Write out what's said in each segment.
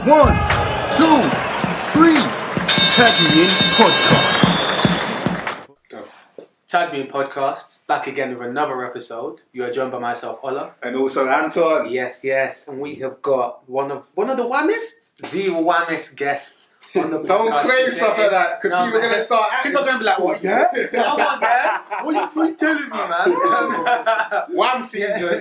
1, 2, 3. Tag Me In Podcast. Tag Me In Podcast, back again with another episode. You are joined by myself, Ola. And also Anton. Yes. And we have got one of the whammest guests on the podcast. Don't claim stuff like that, because people are going to start acting. People are going to be like, what, yeah? Come on, yeah? What are you telling me, man? Wham season.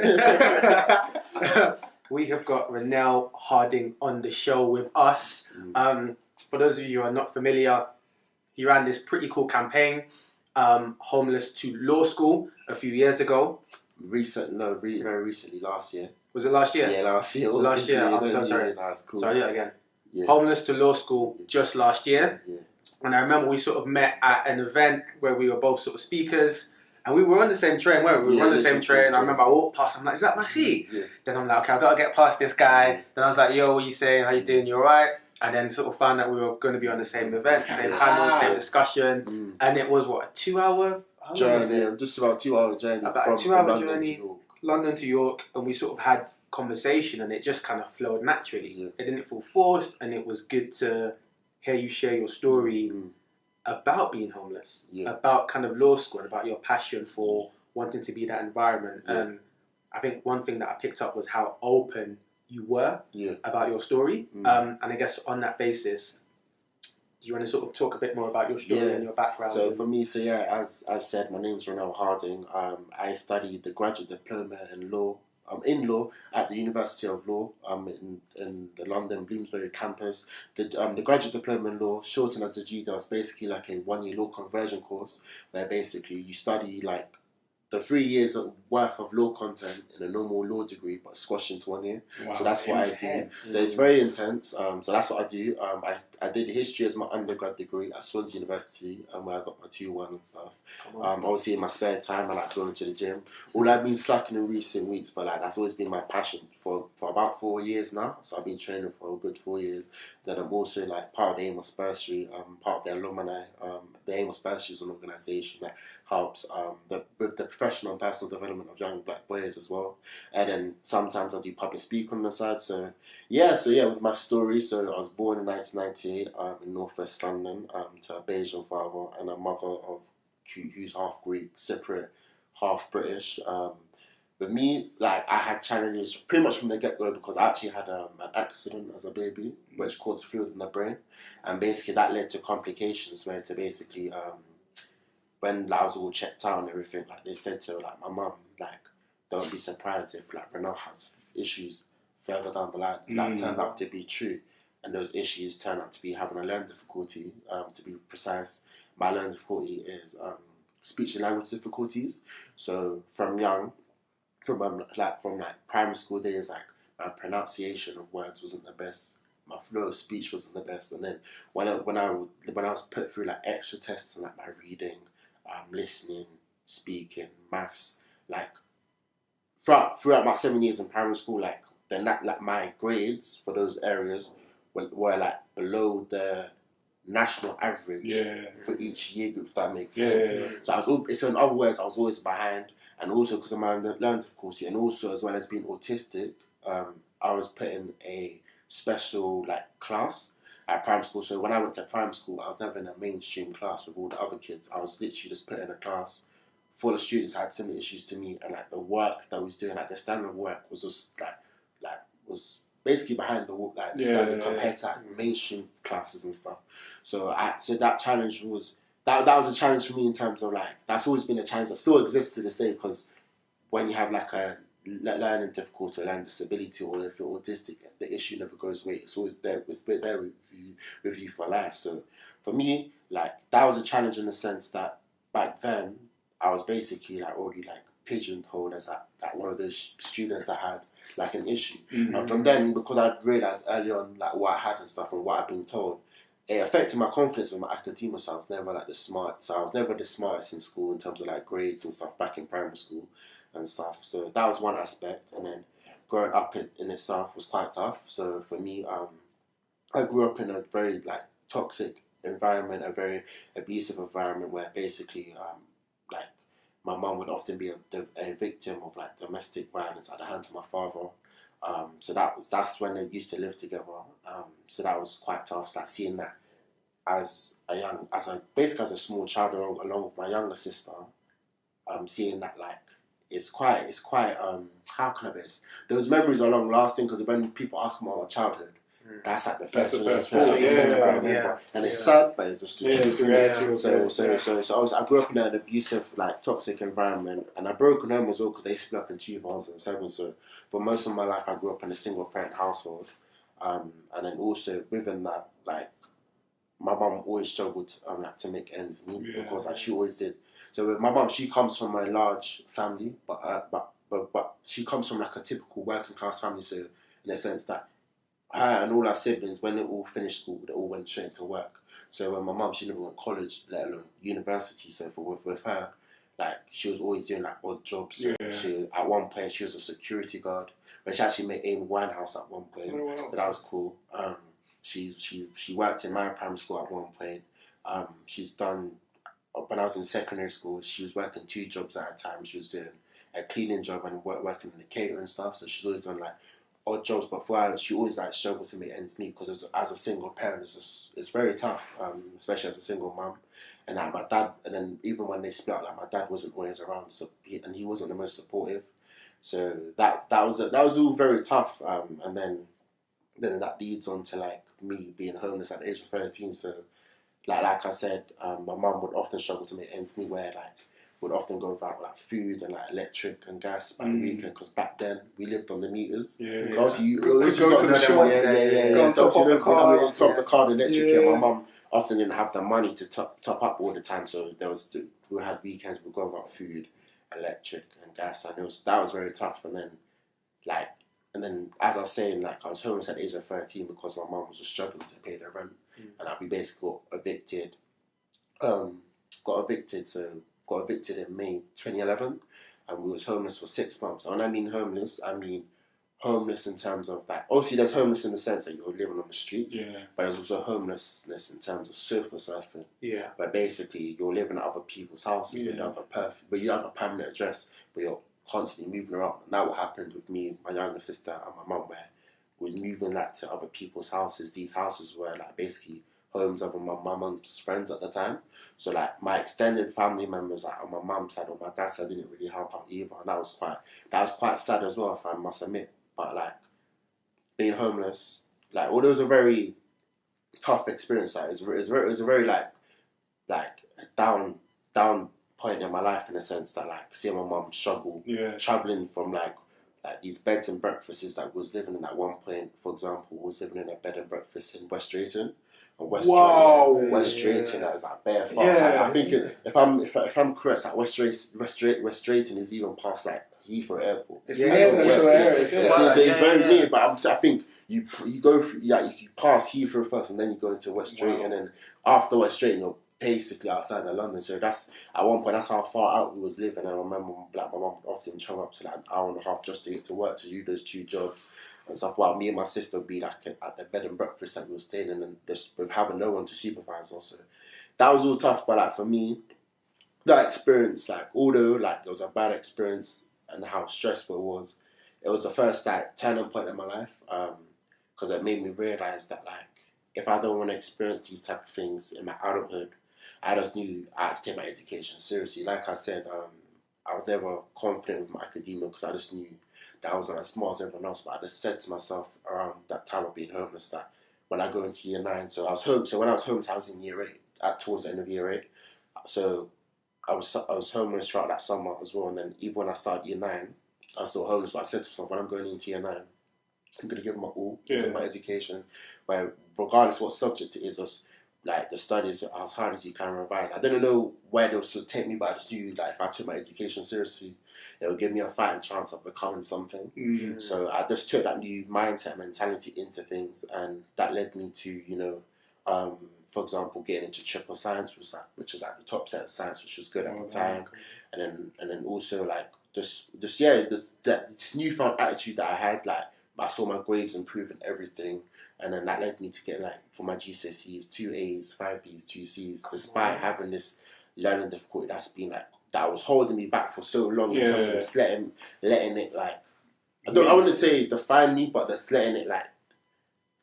We have got Renelle Harding on the show with us. For those of you who are not familiar, he ran this pretty cool campaign, Homeless to Law School, a few years ago. Very recently, last year. Was it last year? Yeah, last year. Last year, I'm so sorry. Yeah, that's cool. Sorry, again. Yeah. Homeless to Law School just last year. Yeah. And I remember we sort of met at an event where we were both sort of speakers. And we were on the same train, weren't we? We were on the same train. I remember I walked past, I'm like, is that my seat? Yeah. Then I'm like, okay, I gotta get past this guy. Then I was like, yo, what you saying? How you doing? You alright? And then sort of found that we were going to be on the same event, same panel, same discussion. And it was, what, a 2-hour journey? Just about 2-hour journey. About a 2-hour journey, London to York. And we sort of had conversation and it just kind of flowed naturally. Yeah. It didn't feel forced, and it was good to hear you share your story about being homeless, about kind of law school, and about your passion for wanting to be in that environment. I think one thing that I picked up was how open you were about your story. And I guess on that basis, do you want to sort of talk a bit more about your story and your background? So for me, as said, my name's Renelle Harding. I studied the graduate diploma in law at the University of Law in the London Bloomsbury campus. The graduate diploma in law, shortened as the GDA, is basically like a 1-year law conversion course where basically you study like the 3 years worth of law content in a normal law degree, but squashed into 1 year. Wow, so that's what I do. So it's very intense. So that's what I do. I did history as my undergrad degree at Swansea University, where I got my 2-1 and stuff. Obviously in my spare time, I like going to the gym. All I've been slacking in recent weeks, but like that's always been my passion for about 4 years now. So I've been training for a good 4 years. Then I'm also like part of the Amos Bursary, part of the alumni. The Amos Bursary is an organisation that helps with the professional and personal development of young black boys as well. And then sometimes I do public speaking on the side. So with my story, so I was born in 1998 in northwest London to a Bayesian father and a mother who's half Greek, Cypriot, half British. With me, like I had challenges pretty much from the get-go because I actually had an accident as a baby which caused fluid in the brain, and basically that led to complications where to basically when I was all checked out and everything, like they said to like my mum, like don't be surprised if like Renelle has issues further down the line. That turned out to be true, and those issues turned out to be having a learning difficulty. To be precise, my learning difficulty is speech and language difficulties. So from primary school days, like my pronunciation of words wasn't the best, my flow of speech wasn't the best, and then when I was put through like extra tests on like my reading, listening, speaking, maths, like throughout my 7 years in primary school, like my grades for those areas were like below the national average for each year group, if that makes sense. So in other words, I was always behind, and also because of my learning difficulty, and also as well as being autistic, I was put in a special like class at primary school. So when I went to primary school, I was never in a mainstream class with all the other kids. I was literally just put in a class full of students that had similar issues to me, and like the work that I was doing, like the standard of work was just was basically behind the standard compared to like, mainstream classes and stuff. So that challenge was that was a challenge for me in terms of like that's always been a challenge that still exists to this day, because when you have like a learning difficulty or learning disability, or if you're autistic, the issue never goes away. It's always there. It's there with you for life. So for me, like that was a challenge in the sense that back then I was basically like already like pigeonholed as like one of those students that had like an issue. And from then, because I realised early on like what I had and stuff and what I'd been told, it affected my confidence with my academia. So I was never like I was never the smartest in school in terms of like grades and stuff back in primary school and stuff. So that was one aspect. And then growing up in itself was quite tough. So for me, I grew up in a very like toxic environment, a very abusive environment where basically like my mum would often be a victim of like domestic violence at the hands of my father. So that's when they used to live together. So that was quite tough. Like seeing that basically as a small child along with my younger sister, seeing that like it's quite how can I be? Those memories are long lasting because when people ask me about my childhood, that's like the first thing I remember, and it's sad, but it's just the truth. So I grew up in an abusive, like toxic environment, and I broken home as well because they split up in 2007. So for most of my life, I grew up in a single parent household, and then also within that, like my mum always struggled to make ends meet because like she always did. So with my mum, she comes from a large family, but she comes from like a typical working class family. So in a sense that her and all our siblings, when they all finished school, they all went straight to work. So when my mum, she never went to college, let alone university. So with her, like she was always doing like odd jobs. So she at one point she was a security guard, but she actually met Amy Winehouse at one point. So that was cool. She worked in my primary school at one point. She's done, when I was in secondary school, she was working 2 jobs at a time. She was doing a cleaning job and working in the catering stuff. So she's always done like odd jobs, but for her, she always like struggled to make ends meet because as a single parent, it's very tough, especially as a single mum. And like my dad, and then even when they split up, like my dad wasn't always around, and he wasn't the most supportive. So that was all very tough. And then that leads on to like me being homeless at the age of 13. So like I said, my mum would often struggle to make ends meet, where like would often go without like food and like electric and gas by the weekend because back then we lived on the meters. Obviously you go to the shop, so top of the car, the electric. My mum often didn't have the money to top up all the time, so we had weekends we go without food, electric and gas, and that was very tough. And then as I was saying, like I was homeless at the age of 13 because my mum was just struggling to pay the rent, and we basically got evicted. Got evicted in May 2011, and we was homeless for 6 months. And when I mean homeless in terms of that. Obviously, there's homeless in the sense that you're living on the streets, but there's also homelessness in terms of sofa surfing. But basically, you're living at other people's houses but you have a permanent address, but you're constantly moving around. And that what happened with me, my younger sister, and my mum, where we were moving like to other people's houses. These houses were like basically homes of my mum's friends at the time. So like my extended family members, like on my mum's side or my dad's side, didn't really help out either, and that was quite sad as well, if I must admit. But like being homeless, like although it was a very tough experience, like it was a very like down point in my life, in a sense that like seeing my mum struggle, traveling from like these beds and breakfasts that we was living in at one point. For example, we was living in a bed and breakfast in West Drayton. West Drayton, that is like bare fast. I think if I'm correct, like West Drayton is even past like Heathrow Airport. It's very near, but I think you go through, you pass Heathrow first, and then you go into West Drayton, and then after West Drayton, you're basically outside of London. So that's at one point, that's how far out we was living. And I remember like my mum would often travel up to like an hour and a half just to get to work to do those 2 jobs and stuff. While me and my sister would be like at the bed and breakfast that we were staying in, and just with having no one to supervise us. So that was all tough. But like for me, that experience, like although like it was a bad experience and how stressful it was the first like turning point in my life, because it made me realize that like if I don't want to experience these type of things in my adulthood, I just knew I had to take my education seriously. Like I said, I was never confident with my academia because I just knew that I wasn't as smart as everyone else. But I just said to myself around that time of being homeless that when I go into year 9, so I was home. So when I was homeless, I was in year 8, towards the end of year 8. So I was homeless throughout that summer as well. And then even when I started year 9, I was still homeless. But I said to myself, when I'm going into year 9, I'm going to give my all to my education, where regardless what subject it is, just like the studies as hard as you can revise. I didn't know where they would take me, but I just knew like if I took my education seriously, it would give me a fighting chance of becoming something. So I just took that new mindset, mentality into things, and that led me to, for example, getting into triple science, which is like the top set of science, which was good at the time, and then also like this newfound attitude that I had, like I saw my grades improve and everything. And then that led me to get like for my GCSEs 2 A's, 5 B's, 2 C's, despite having this learning difficulty that's been like that was holding me back for so long in terms of just letting it like I wouldn't say define me, but just letting it like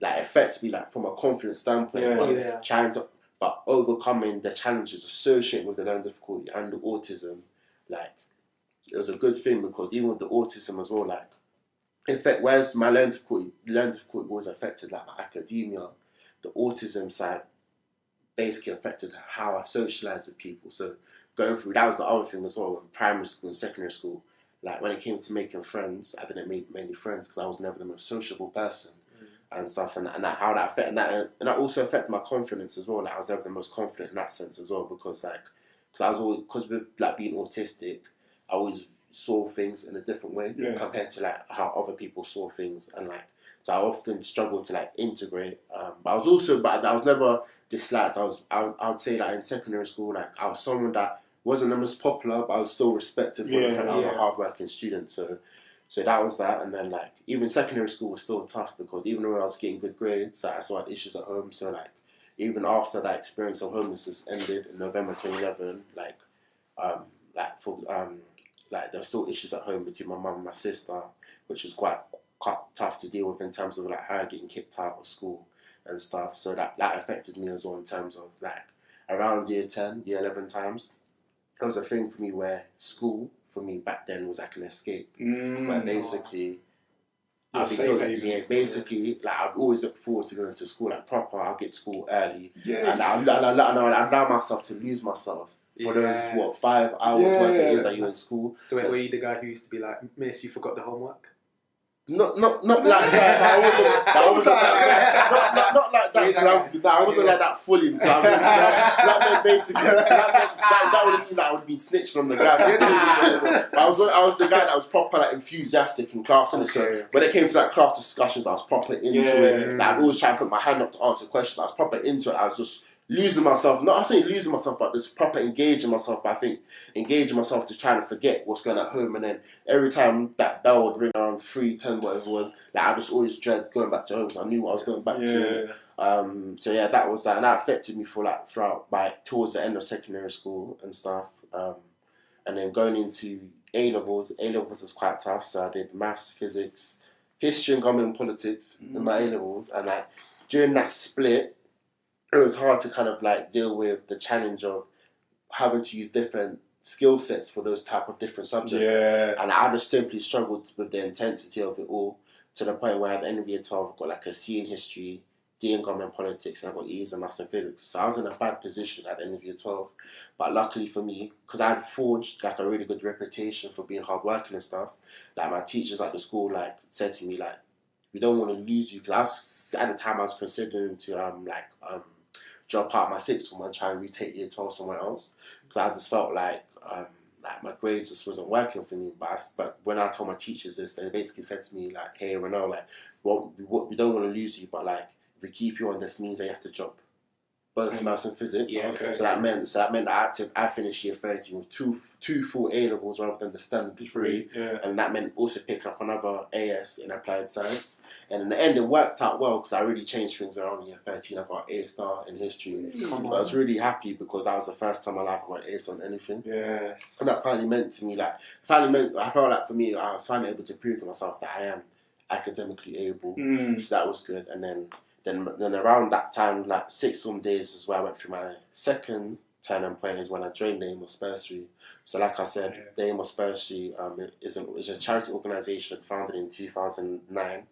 affect me like from a confidence standpoint. Trying to but overcoming the challenges associated with the learning difficulty and the autism, like it was a good thing because even with the autism as well, like in fact, whereas my learning difficulty was affected like my academia, the autism side basically affected how I socialise with people. So going through that was the other thing as well in primary school and secondary school. Like when it came to making friends, I didn't make many friends because I was never the most sociable person and stuff, and that, how that affected that, and that also affected my confidence as well. Like I was never the most confident in that sense as well because I was always, because with like being autistic, I always saw things in a different way compared to like how other people saw things, and like so I often struggled to like integrate. But I was never disliked. I would say that in secondary school, like I was someone that wasn't the most popular, but I was still respected for the fact I was a hardworking student. So that was that, and then like even secondary school was still tough because even though I was getting good grades, like, I still had issues at home. So like even after that experience of homelessness ended in November 2011, like there were still issues at home between my mum and my sister, which was quite tough to deal with in terms of like her getting kicked out of school and stuff. So that affected me as well in terms of like around year 10, year 11 times. It was a thing for me where school for me back then was like an escape, where basically like I'd always look forward to going to school like proper. I'll get to school early, and I'd allow myself to lose myself for those 5 hours worth it is that you're in school. So were you the guy who used to be like, "Miss, you forgot the homework"? Not like that. I wasn't not like that. I wasn't like that fully. That meant basically that would mean that I would be snitching on the guy. But I was the guy that was proper like enthusiastic in class, and so when it came to like class discussions, I was proper into it. Like I'd always try and put my hand up to answer questions. I was proper into it. I was just losing myself. Not saying losing myself, but just proper engaging myself. But I think engaging myself to try and forget what's going on at home, and then every time that bell would ring around 3:10, whatever it was, like I just always dread going back to home because I knew what I was going back to. So yeah, that was that, and that affected me for like throughout towards the end of secondary school and stuff. And then going into A levels was quite tough. So I did maths, physics, history, and government politics in my A levels, and like during that split, it was hard to kind of like deal with the challenge of having to use different skill sets for those type of different subjects. And I just simply struggled with the intensity of it all to the point where at the end of year 12 I got like a C in history, D in government politics, and I got E's in maths and physics. So I was in a bad position at the end of year 12. But luckily for me, because I had forged like a really good reputation for being hardworking and stuff, like my teachers at the school like said to me like, we don't want to lose you, because at the time I was considering to drop out my sixth form and try and retake year 12 somewhere else, because I just felt like my grades just wasn't working for me. But when I told my teachers this, they basically said to me like, "Hey, Renaud, like, we don't want to lose you, but like, if we keep you on, this means that you have to drop both maths and physics." So that meant that I finished year 13 with two full A levels rather than the standard 3, and that meant also picking up another AS in applied science. And in the end, it worked out well because I really changed things around in year 13. I got A star in history. I was really happy because that was the first time in my life I got A's on anything. And that finally meant to me I felt like for me, I was finally able to prove to myself that I am academically able. So that was good. And then around that time, like sixth form days is where I went through my second turning point, is when I joined the Amos Bursary. So like I said, the Amos Bursary is a charity organisation founded in 2009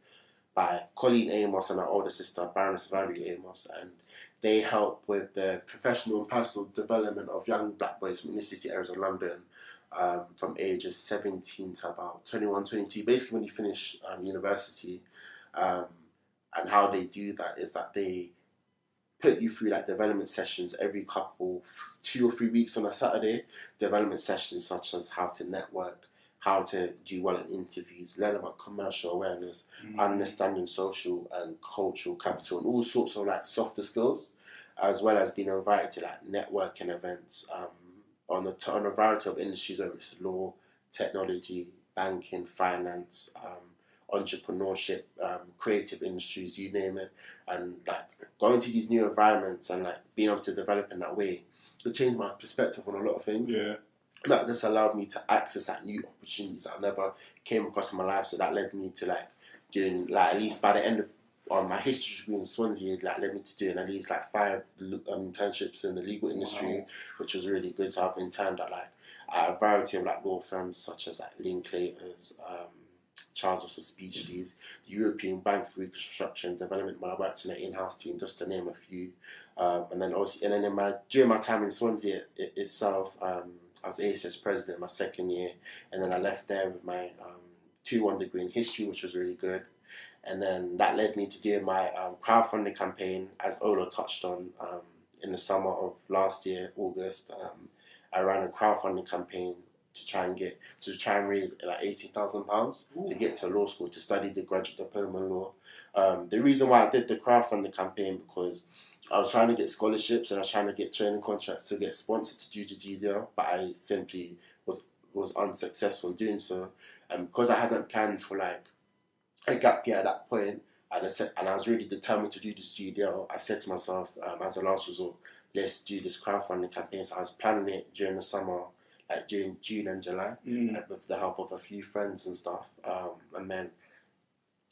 by Colleen Amos and her older sister, Baroness Valerie Amos, and they help with the professional and personal development of young black boys from inner city areas of London from ages 17 to about 21, 22, basically when you finish university. And how they do that is that they put you through like development sessions every 2 or 3 weeks on a Saturday. Development sessions such as how to network, how to do well in interviews, learn about commercial awareness, understanding social and cultural capital, and all sorts of like softer skills, as well as being invited to like networking events on a variety of industries, whether it's law, technology, banking, finance, entrepreneurship, creative industries, you name it, and like going to these new environments and like being able to develop in that way, it changed my perspective on a lot of things. that just allowed me to access like new opportunities that I never came across in my life. So that led me to like doing like at least by the end of my history degree in Swansea, like led me to doing at least like 5 internships in the legal industry, which was really good. So I've interned at like a variety of like law firms such as like Linklaters, Charles Russell Speechlys, the European Bank for Reconstruction Development when I worked in an in-house team, just to name a few. And then obviously, and then during my time in Swansea itself, I was ASS president my second year, and then I left there with my 2-1 degree in history, which was really good. And then that led me to do my crowdfunding campaign, as Ola touched on, in the summer of last year, August. I ran a crowdfunding campaign to try and raise like £18,000 to get to law school to study the graduate diploma in law. The reason why I did the crowdfunding campaign because I was trying to get scholarships and I was trying to get training contracts to get sponsored to do the GDL, but I simply was unsuccessful in doing so. And because I hadn't planned for like a gap year at that point, and I was really determined to do this GDL, I said to myself, as a last resort, let's do this crowdfunding campaign. So I was planning it during the summer, like during June and July, with the help of a few friends and stuff. And then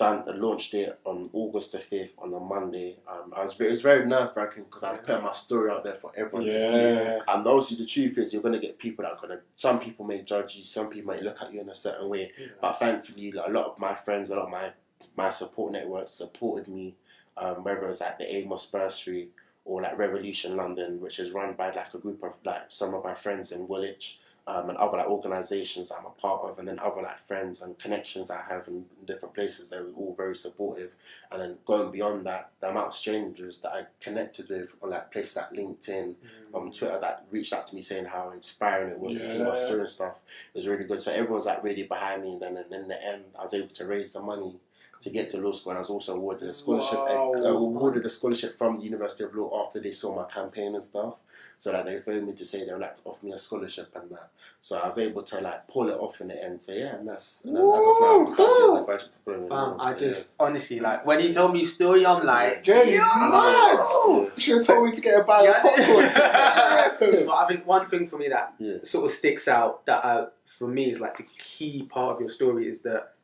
launched it on August the 5th on a Monday. It was very nerve-wracking because I was putting my story out there for everyone to see. And obviously the truth is you're going to get people that are going to, some people may judge you, some people may look at you in a certain way. Yeah. But thankfully, like, a lot of my friends, a lot of my support networks supported me, whether it was like the Amos Bursary or like Revolution London, which is run by like a group of like some of my friends in Woolwich. And other like organisations I'm a part of, and then other like friends and connections that I have in different places. They were all very supportive. And then going beyond that, the amount of strangers that I connected with on like places like LinkedIn, on Twitter, that reached out to me saying how inspiring it was to see my story and stuff. It was really good. So everyone's like really behind me. And then in the end, I was able to raise the money to get to law school, and I was also awarded a scholarship. Awarded a scholarship from the University of Law after they saw my campaign and stuff. So that they phoned me to say they would like to offer me a scholarship and that. So I was able to like pull it off in the end. So yeah, and then as of now I'm starting the graduate diploma. I just honestly like when you told me your story, I'm like, Jenny's mad. You should have told me to get a bag of popcorn. But I think one thing for me that sort of sticks out that for me is like the key part of your story is that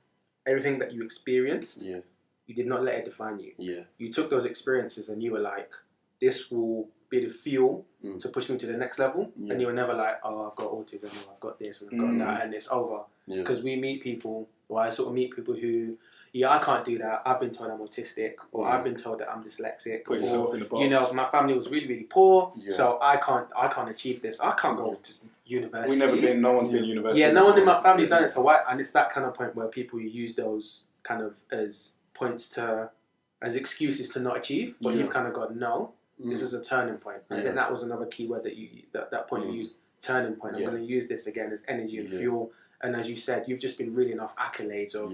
everything that you experienced, you did not let it define you. You took those experiences and you were like, this will be the fuel to push me to the next level. And you were never like, oh, I've got autism, or I've got this, and I've got that, and it's over. Because we meet people, or I sort of meet people who, I can't do that. I've been told I'm autistic, or I've been told that I'm dyslexic. Put yourself in the box. You know, my family was really, really poor, so I can't achieve this. I can't go to university. No one's been university. Yeah, no one in my family's done it. So why? And it's that kind of point where people use those kind of as points as excuses to not achieve. But you've kind of got no. This is a turning point. And I think that was another key word that point you used, turning point. I'm going to use this again as energy and fuel. And as you said, you've just been reeling off accolades of,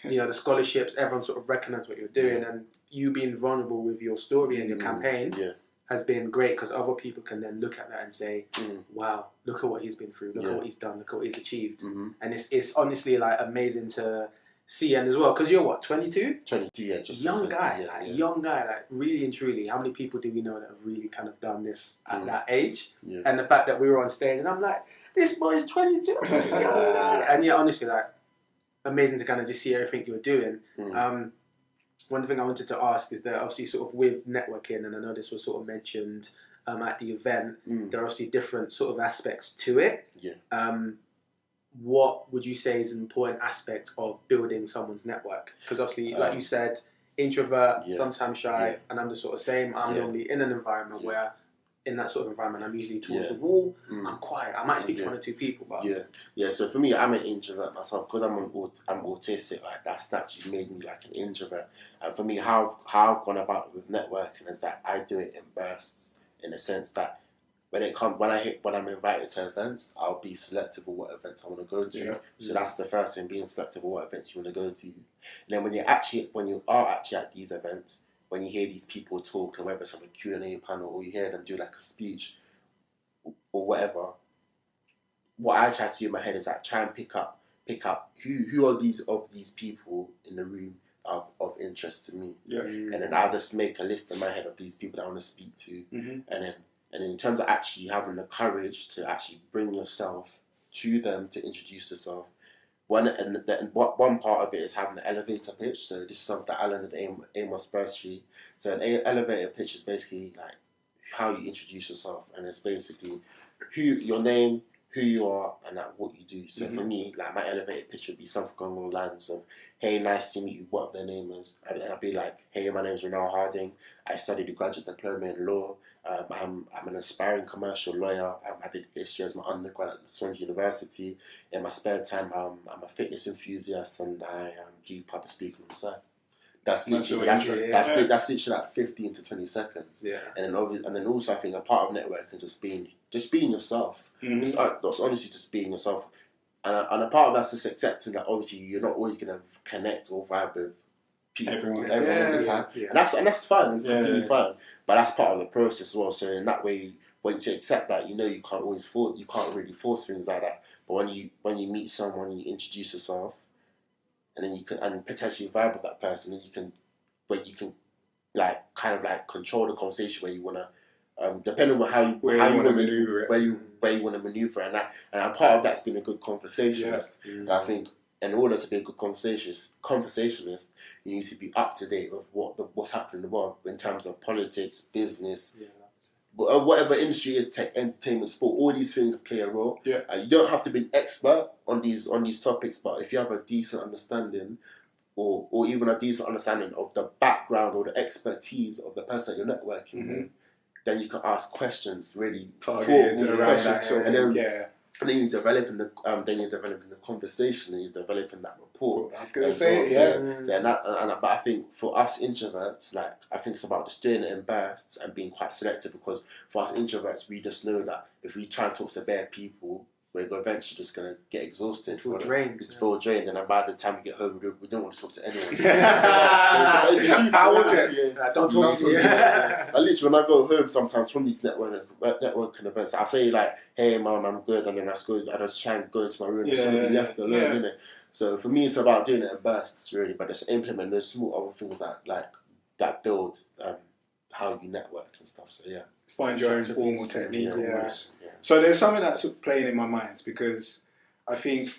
the scholarships. Everyone sort of recognised what you're doing, and you being vulnerable with your story and your campaign has been great because other people can then look at that and say, "Wow, look at what he's been through. Look at what he's done. Look at what he's achieved." And it's honestly like amazing to see, and as well because you're what 22? 22, yeah, just young 22, guy, young guy, like really and truly. How many people do we know that have really kind of done this at that age? And the fact that we were on stage, and I'm like, this boy's 22, and honestly, like amazing to kind of just see everything you're doing. One thing I wanted to ask is that obviously sort of with networking, and I know this was sort of mentioned at the event, there are obviously different sort of aspects to it. What would you say is an important aspect of building someone's network? Because obviously, like you said, introvert, sometimes shy, and I'm the sort of same. I'm normally in an environment where, in that sort of environment, I'm usually towards the wall. I'm quiet. I might speak to one or two people, but So for me, I'm an introvert myself because I'm autistic. Like that's naturally made me like an introvert. And for me, how I've gone about it with networking is that I do it in bursts, in the sense that when I'm invited to events, I'll be selective of what events I want to go to. So that's the first thing, being selective of what events you want to go to. And then when you are actually at these events, when you hear these people talk, and whether it's on a Q&A panel or you hear them do like a speech or whatever, what I try to do in my head is like try and pick up who are these people in the room of interest to me. And then I'll just make a list in my head of these people that I want to speak to, and in terms of actually having the courage to actually bring yourself to them to introduce yourself. One part of it is having the elevator pitch. So this is something that I learned at Amos Bursary. So an elevator pitch is basically like how you introduce yourself, and it's basically your name, who you are, and like what you do. So for me, like my elevator pitch would be something along the lines of, "Hey, nice to meet you. What their name is?" And I'd be like, "Hey, my name's Renal Harding. I studied a graduate diploma in law. I'm an aspiring commercial lawyer. I did history as my undergrad at Swansea University. In my spare time, I'm a fitness enthusiast, and I do public speaking on the side." That's literally that's literally like 15 to 20 seconds. Yeah. And then also I think a part of networking is just being yourself. It's honestly just being yourself. And a part of that's just accepting that obviously you're not always gonna connect or vibe with people everyone all the time. Yeah. And that's fine. It's completely fine. But that's part of the process as well. So in that way, when you accept that, you know you can't really force things like that. But when you meet someone and you introduce yourself, and then you can potentially vibe with that person, and you can like kind of like control the conversation where you wanna, depending on how you want to maneuver it, where you want to maneuver, and a part of that's been a good conversationalist. And I think in order to be a good conversationalist, you need to be up to date with what's happening in the world in terms of politics, business. Whatever industry is, tech, entertainment, sport, all these things play a role. Yeah. You don't have to be an expert on these topics, but if you have a decent understanding, or even a decent understanding of the background or the expertise of the person that you're networking with, then you can ask questions really targeted around questions, that. And then you're developing the conversation, and you're developing that rapport. I was gonna say, But I think for us introverts, like I think it's about just doing it in bursts and being quite selective, because for us introverts, we just know that if we try and talk to bare people, we're eventually just gonna get exhausted, feel drained, and by the time we get home, we don't want to talk to anyone. How was it? Don't talk to me. At least when I go home sometimes from these networking events, I say like, "Hey, mum, I'm good," and then I just try and go into my room and be left alone, innit? So for me, it's about doing it in bursts, really, but just implement those small other things that build how you network and stuff. So yeah, find your own formal technique almost. Yeah. So there's something that's playing in my mind, because I think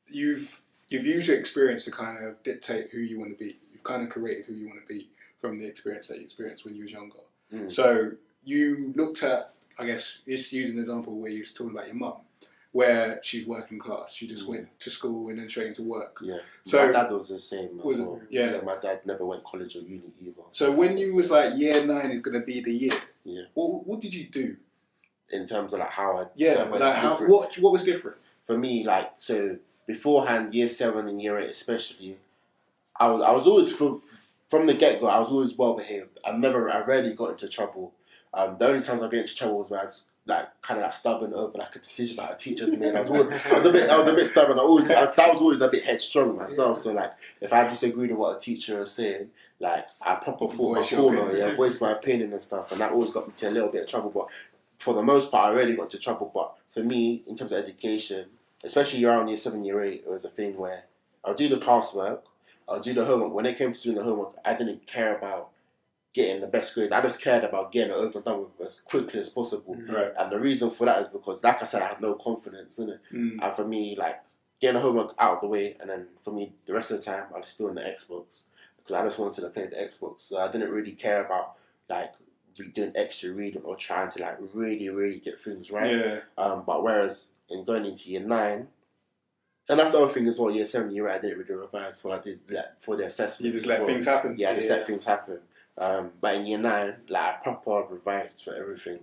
you've used your experience to kind of dictate who you want to be. You've kind of created who you want to be from the experience that you experienced when you was younger. So you looked at, I guess, just using an example where you was talking about your mum, where she's working class. She just went to school and then straight into work. Yeah. So my dad was the same as well. Yeah. My dad never went college or uni either. So when you was like year 9 is going to be the year, what did you do? In terms of like how I what was different? For me, like, so beforehand, year 7 and year 8 especially, I was always from the get go. I was always well behaved. I rarely got into trouble. The only times I get into trouble was when I was like kind of like stubborn over like a decision that a teacher made. I was a bit stubborn. I was always a bit headstrong myself. So like if I disagreed with what a teacher was saying, like I proper fought my corner, voiced my opinion and stuff, and that always got me to a little bit of trouble. But for the most part, I rarely got into trouble. But for me, in terms of education, especially around year 7, year 8, it was a thing where I'll do the classwork, I'll do the homework. When it came to doing the homework, I didn't care about getting the best grade. I just cared about getting it over and done with as quickly as possible. Right. And the reason for that is because, like I said, I had no confidence in it. And for me, like, getting the homework out of the way, and then for me, the rest of the time, I just be on the Xbox. Because I just wanted to play the Xbox. So I didn't really care about, like, doing extra reading or trying to, like, really, really get things right. Yeah. But whereas in going into year 9, and that's the other thing as well, year 7, year 8, I didn't really revise for for the assessments. You just let things happen? Yeah, I just let things happen. But in year 9, like, I proper revised for everything.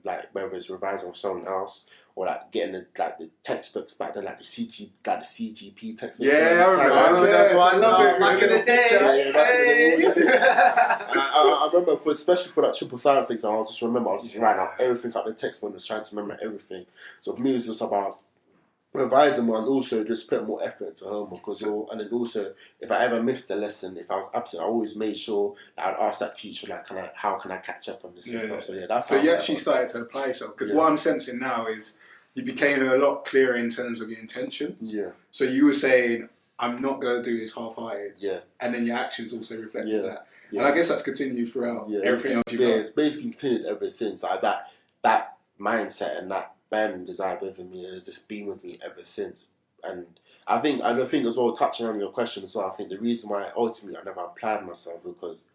Like, whether it's revising with someone else, or like getting the textbooks back then, like the CGP textbooks. Yeah, I remember. Back in the day. I remember, especially for that triple science exam, I was just writing out everything out the textbook and just trying to remember everything. So for me, it was just about revising more and also just put more effort into homework as well. And then also, if I ever missed a lesson, if I was absent, I always made sure that I'd ask that teacher, like, how can I catch up on this and stuff. So that's so you actually started to apply yourself, because what I'm sensing now is you became a lot clearer in terms of your intentions. Yeah. So you were saying, I'm not going to do this half-hearted. Yeah. And then your actions also reflected that. Yeah. And I guess that's continued throughout everything else you've done. It's basically continued ever since. Like that mindset and that Ben Desire with me has just been with me ever since. And I think as well, touching on your question as well, I think the reason why ultimately I never applied myself because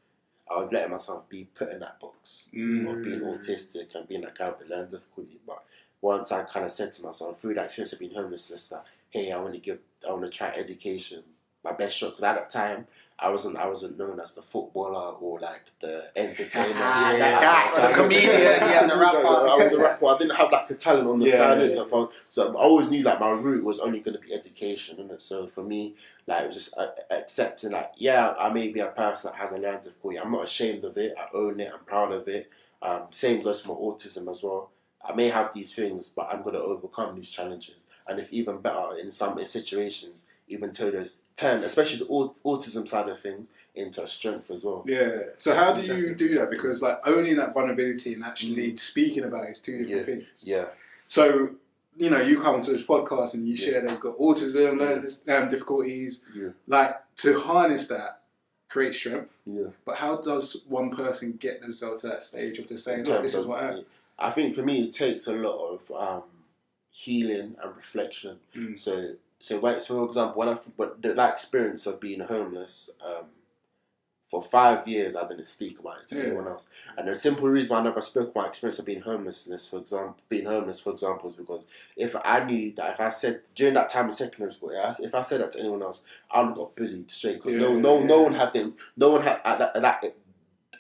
I was letting myself be put in that box of being autistic and being that guy with the learning difficulty. But once I kind of said to myself through that experience of being homeless, that hey, I want to try education, my best shot. Because at that time, I wasn't known as the footballer or like the entertainer, the comedian, the rapper. I was the rapper. I didn't have like a talent on the side. So I always knew like my route was only going to be education, innit? So for me, like it was just accepting like, yeah, I may be a person that has a learning difficulty. I'm not ashamed of it. I own it. I'm proud of it. Same goes for my autism as well. I may have these things, but I'm going to overcome these challenges. And if even better, in some situations, even turn, especially the autism side of things, into a strength as well. Yeah. So how do you do that? Because like owning that vulnerability and actually speaking about it is two different things. Yeah. So, you know, you come to this podcast and you share that you've got autism, learning difficulties. Yeah. Like, to harness that creates strength. Yeah. But how does one person get themselves to that stage of just saying, look, this is what I am? I think for me, it takes a lot of healing and reflection. So for example, that experience of being homeless, for 5 years, I didn't speak about it to anyone else. And the simple reason why I never spoke about my experience of being homeless, for example, is because if I knew that if I said during that time in secondary school, if I said that to anyone else, I would have got bullied straight because no one had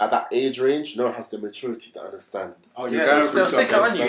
at that age range, no one has the maturity to understand. Oh, you're going through something. I would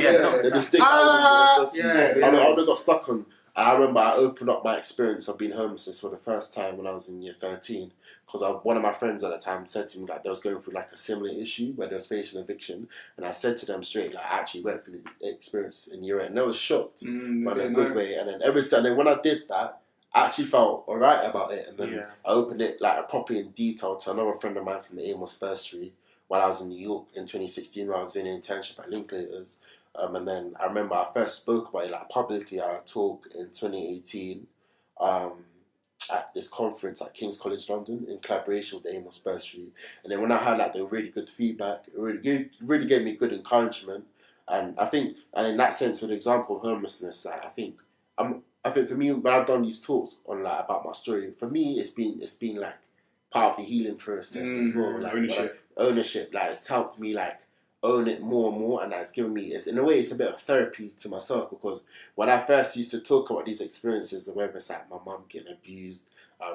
have got stuck on. I remember I opened up my experience of being homeless for the first time when I was in year 13 because one of my friends at the time said to me that they was going through like a similar issue where they was facing eviction, and I said to them straight like I actually went through the experience in year 8 and they was shocked but in a good way. And then when I did that, I actually felt alright about it, and then I opened it like properly in detail to another friend of mine from the Amos Bursary while I was in New York in 2016 where I was doing an internship at Linklaters. And then I remember I first spoke about it like publicly at a talk in 2018 at this conference at King's College London in collaboration with the Amos Bursary. And then when I had like the really good feedback, it really gave me good encouragement. And I think, and in that sense, with the example of homelessness, like, I think for me when I've done these talks on like about my story, for me it's been like part of the healing process as well. Like ownership, like it's helped me like own it more and more, and that's given me, in a way, it's a bit of therapy to myself because when I first used to talk about these experiences, whether it's like my mum getting abused,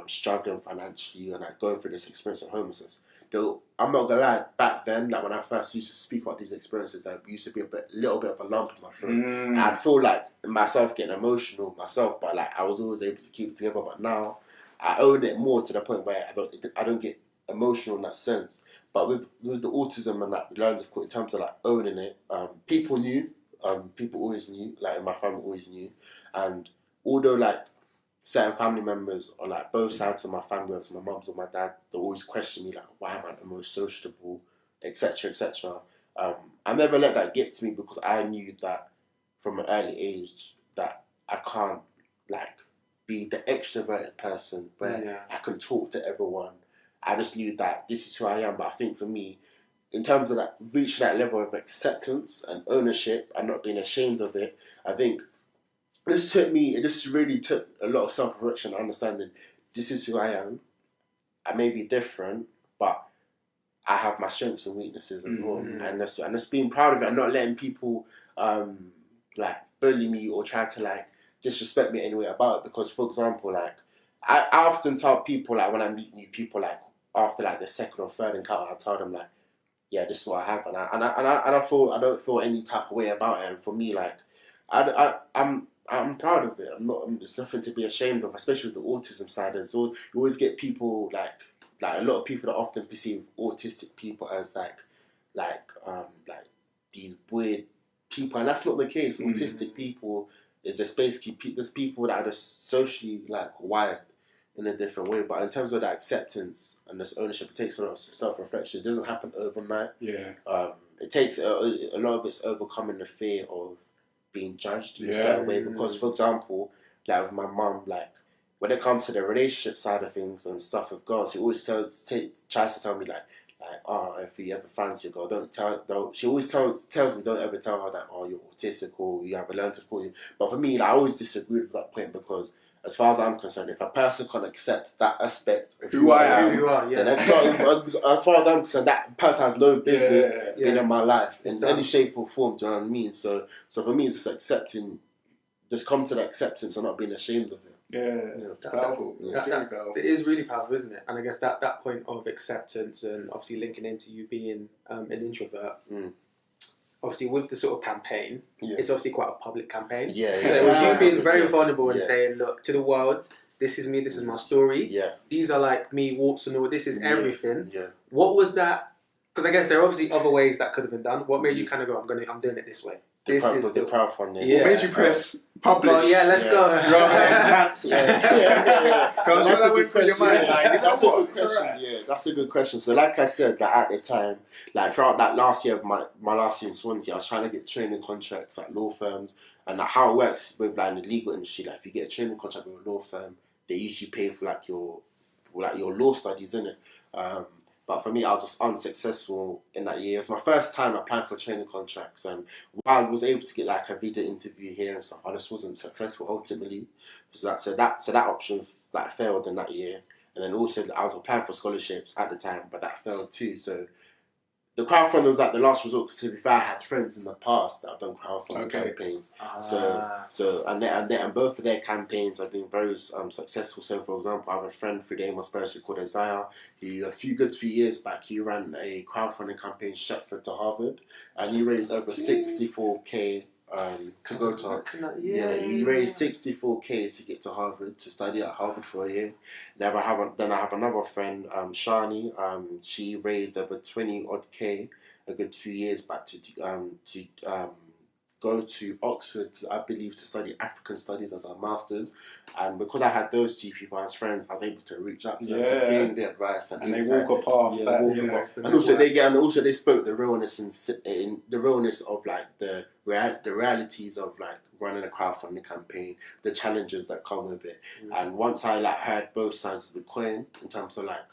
struggling financially, and like going through this experience of homelessness, though I'm not gonna lie, back then, like when I first used to speak about these experiences, there used to be a little bit of a lump in my throat. And I'd feel like myself getting emotional myself, but like I was always able to keep it together. But now I own it more to the point where I don't get emotional in that sense. But with the autism and like the learning difficulty, in terms of like owning it, people knew, people always knew, like in my family always knew, and although like certain family members on like both sides of my family, whether it's my mum's or my dad, they always question me like, why am I the most sociable, etc., etc. I never let that get to me because I knew that from an early age that I can't like be the extroverted person where I can talk to everyone. I just knew that this is who I am. But I think for me, in terms of like reaching that level of acceptance and ownership and not being ashamed of it, I think it really took a lot of self-reflection, understanding this is who I am. I may be different, but I have my strengths and weaknesses as well. And just being proud of it and not letting people like bully me or try to like disrespect me anyway about it. Because for example, like I often tell people like when I meet new people, like after like the second or third encounter, I tell them like, yeah, this is what I have, and I feel I don't feel any type of way about it. And for me, like I'm proud of it. There's nothing to be ashamed of, especially with the autism side. You always get people like a lot of people that often perceive autistic people as like these weird people, and that's not the case. Autistic people is there's people that are just socially like wired in a different way. But in terms of that acceptance and this ownership, it takes a lot of self-reflection. It doesn't happen overnight. Yeah. It takes a lot of it's overcoming the fear of being judged in a certain way. Because, for example, like with my mum, like when it comes to the relationship side of things and stuff with girls, she always tries to tell me like, like, oh, if you ever fancy a girl, don't. She always tells me, don't ever tell her that, oh, you're autistic or you have a learning difficulty. But for me, like, I always disagree with that point because, as far as I'm concerned, if a person can accept that aspect of who I am, then as far as I'm concerned, that person has no business being in my life in any shape or form. Do you know what I mean? So for me, it's just accepting, just come to the acceptance and not being ashamed of it. It's powerful. It is really powerful, isn't it? And I guess that point of acceptance and obviously linking into you being an introvert. Obviously, with the sort of campaign, it's obviously quite a public campaign. So it was you being very vulnerable and saying, look, to the world, this is me, this is my story. These are like me, warts and all, this is everything. What was that? Because I guess there are obviously other ways that could have been done. What made you kind of go, I'm doing it this way? The crowdfunding. What made you press publish? Well, let's go. Rather than cancel. That's a good question. That's a good question. That's a good question. So, like I said, like at the time, like throughout that last year of my last year in Swansea, I was trying to get training contracts at law firms, and like how it works with like the legal industry. Like if you get a training contract with a law firm, they usually pay for like your law studies, innit? But for me, I was just unsuccessful in that year. It was my first time applying for training contracts, and while I was able to get like a video interview here and stuff, I just wasn't successful ultimately. So that option like failed in that year, and then also I was applying for scholarships at the time, but that failed too. So the crowdfunding was like the last resort. Because to be fair, I had friends in the past that have done crowdfunding campaigns. And both of their campaigns have been very successful. So, for example, I have a friend through the Amos Spurs called Isaiah. He a few years back, he ran a crowdfunding campaign, Shepford to Harvard, and he raised over 64k to go to. He raised 64k to get to Harvard, to study at Harvard for a year. Then I have another friend, Shani. She raised over 20 odd k a good few years back to go to Oxford, I believe, to study African studies as a master's. And because I had those two people as friends, I was able to reach out to them to gain their advice and they walk a path. And also they spoke the realness in the realness of like the realities of like running a crowdfunding campaign, the challenges that come with it. And once I like heard both sides of the coin in terms of like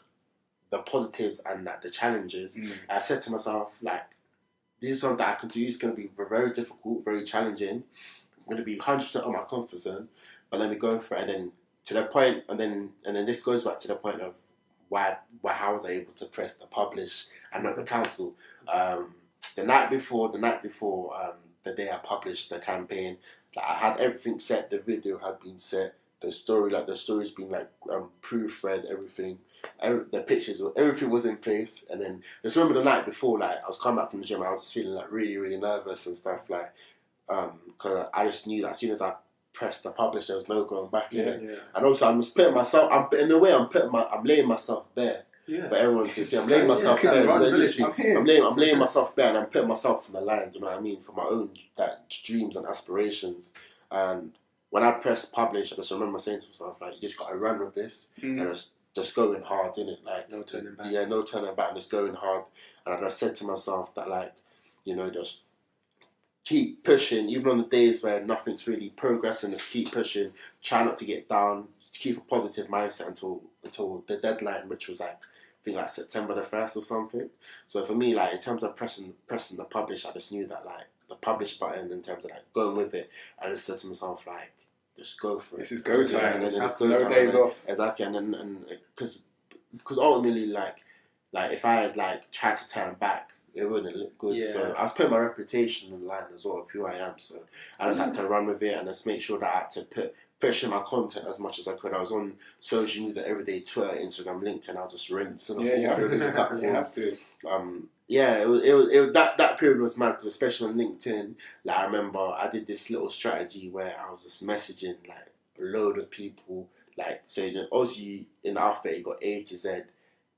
the positives and like the challenges, I said to myself, like, this is something that I can do. It's going to be very difficult, very challenging. I'm going to be 100% on my comfort zone, but let me go for it. And then to the point, and then this goes back to the point of how was I able to press the publish and not the cancel. The night before the day I published the campaign, like, I had everything set. The video had been set. The story's been like proofread, everything. The pictures, everything was in place. And then just remember the night before, like I was coming back from the gym, I was just feeling like really, really nervous and stuff, like because I just knew that as soon as I pressed the publish, there was no going back in it. And also I'm just putting myself, I'm laying myself bare for everyone to see. I'm laying myself bare. I'm laying myself bare, and I'm putting myself on the line. Do you know what I mean? For my own dreams and aspirations. And when I pressed publish, I just remember saying to myself, like, you just got to run with this, and just going hard, innit? Like, no turning back. Yeah, no turning back, and just going hard. And I just said to myself that, like, you know, just keep pushing, even on the days where nothing's really progressing, just keep pushing, try not to get down, keep a positive mindset until the deadline, which was like, I think like September the 1st or something. So for me, like, in terms of pressing the publish, I just knew that, like, the publish button, in terms of like going with it, I just said to myself, like, just go for it. This is go time. And then it's no days off. Exactly, and because ultimately, like if I had like tried to turn back, it wouldn't look good. So I was putting my reputation in line as well of who I am. So I just had to run with it and just make sure that I had to push in my content as much as I could. I was on social media every day, Twitter, Instagram, LinkedIn. I was just rinsing. You have to. It was that period was mad, because especially on LinkedIn, like I remember I did this little strategy where I was just messaging like a load of people, like, so obviously in the alphabet you got A to Z.